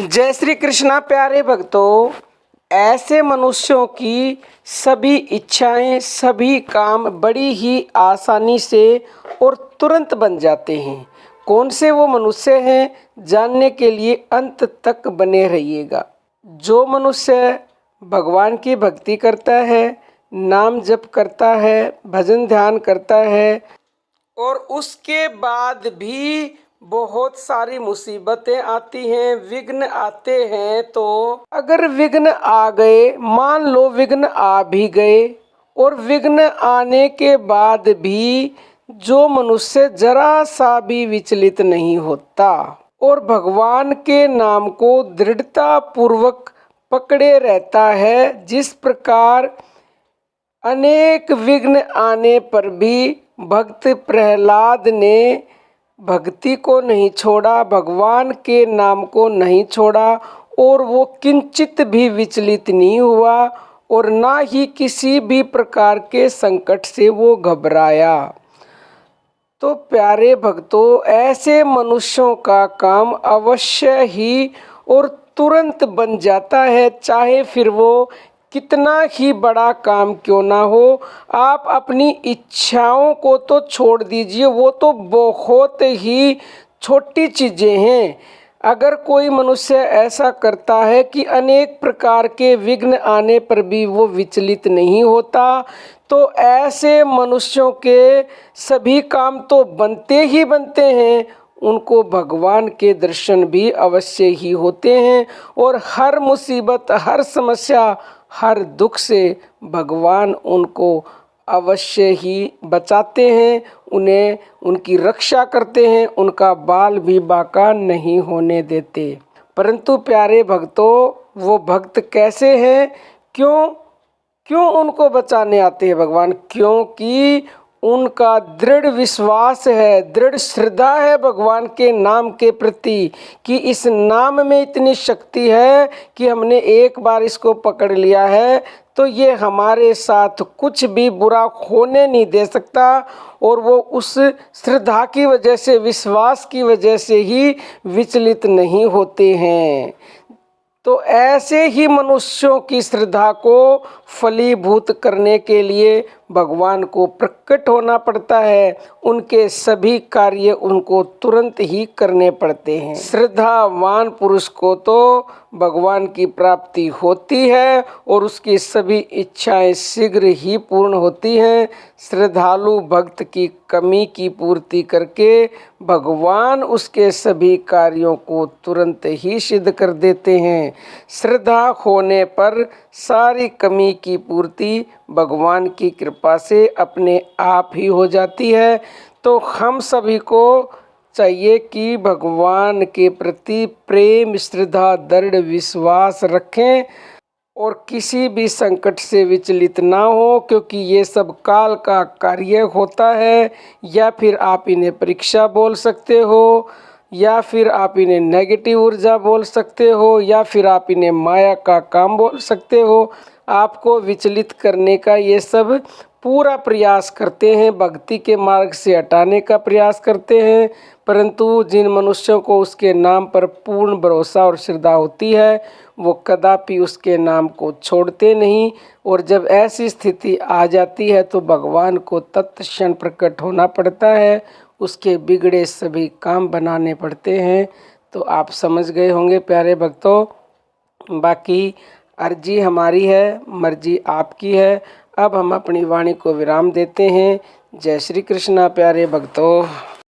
जय श्री कृष्णा प्यारे भक्तों। ऐसे मनुष्यों की सभी इच्छाएं, सभी काम बड़ी ही आसानी से और तुरंत बन जाते हैं। कौन से वो मनुष्य हैं, जानने के लिए अंत तक बने रहिएगा। जो मनुष्य भगवान की भक्ति करता है, नाम जप करता है, भजन ध्यान करता है और उसके बाद भी बहुत सारी मुसीबतें आती हैं, विघ्न आते हैं, तो अगर विघ्न आ गए, मान लो विघ्न आ भी गए और विघ्न आने के बाद भी जो मनुष्य जरा सा भी विचलित नहीं होता और भगवान के नाम को दृढ़ता पूर्वक पकड़े रहता है, जिस प्रकार अनेक विघ्न आने पर भी भक्त प्रहलाद ने भक्ति को नहीं छोड़ा, भगवान के नाम को नहीं छोड़ा और वो किंचित भी विचलित नहीं हुआ और ना ही किसी भी प्रकार के संकट से वो घबराया। तो प्यारे भक्तों, ऐसे मनुष्यों का काम अवश्य ही और तुरंत बन जाता है, चाहे फिर वो कितना ही बड़ा काम क्यों ना हो। आप अपनी इच्छाओं को तो छोड़ दीजिए, वो तो बहुत ही छोटी चीज़ें हैं। अगर कोई मनुष्य ऐसा करता है कि अनेक प्रकार के विघ्न आने पर भी वो विचलित नहीं होता, तो ऐसे मनुष्यों के सभी काम तो बनते ही बनते हैं, उनको भगवान के दर्शन भी अवश्य ही होते हैं और हर मुसीबत, हर समस्या, हर दुख से भगवान उनको अवश्य ही बचाते हैं, उन्हें उनकी रक्षा करते हैं, उनका बाल भी बाका नहीं होने देते। परंतु प्यारे भक्तों, वो भक्त कैसे हैं, क्यों उनको बचाने आते हैं भगवान? क्योंकि उनका दृढ़ विश्वास है, दृढ़ श्रद्धा है भगवान के नाम के प्रति कि इस नाम में इतनी शक्ति है कि हमने एक बार इसको पकड़ लिया है तो ये हमारे साथ कुछ भी बुरा होने नहीं दे सकता। और वो उस श्रद्धा की वजह से, विश्वास की वजह से ही विचलित नहीं होते हैं। तो ऐसे ही मनुष्यों की श्रद्धा को फलीभूत करने के लिए भगवान को प्रकट होना पड़ता है, उनके सभी कार्य उनको तुरंत ही करने पड़ते हैं। श्रद्धावान पुरुष को तो भगवान की प्राप्ति होती है और उसकी सभी इच्छाएं शीघ्र ही पूर्ण होती हैं। श्रद्धालु भक्त की कमी की पूर्ति करके भगवान उसके सभी कार्यों को तुरंत ही सिद्ध कर देते हैं। श्रद्धा होने पर सारी कमी की पूर्ति भगवान की कृपा से अपने आप ही हो जाती है। तो हम सभी को चाहिए कि भगवान के प्रति प्रेम, श्रद्धा, दृढ़ विश्वास रखें और किसी भी संकट से विचलित ना हो, क्योंकि ये सब काल का कार्य होता है। या फिर आप इन्हें परीक्षा बोल सकते हो, या फिर आप इन्हें नेगेटिव ऊर्जा बोल सकते हो, या फिर आप इन्हें माया का काम बोल सकते हो। आपको विचलित करने का ये सब पूरा प्रयास करते हैं, भक्ति के मार्ग से हटाने का प्रयास करते हैं। परंतु जिन मनुष्यों को उसके नाम पर पूर्ण भरोसा और श्रद्धा होती है, वो कदापि उसके नाम को छोड़ते नहीं। और जब ऐसी स्थिति आ जाती है तो भगवान को तत्क्षण प्रकट होना पड़ता है, उसके बिगड़े सभी काम बनाने पड़ते हैं। तो आप समझ गए होंगे प्यारे भक्तों। बाकी अर्जी हमारी है, मर्जी आपकी है। अब हम अपनी वाणी को विराम देते हैं। जय श्री कृष्णा प्यारे भक्तों।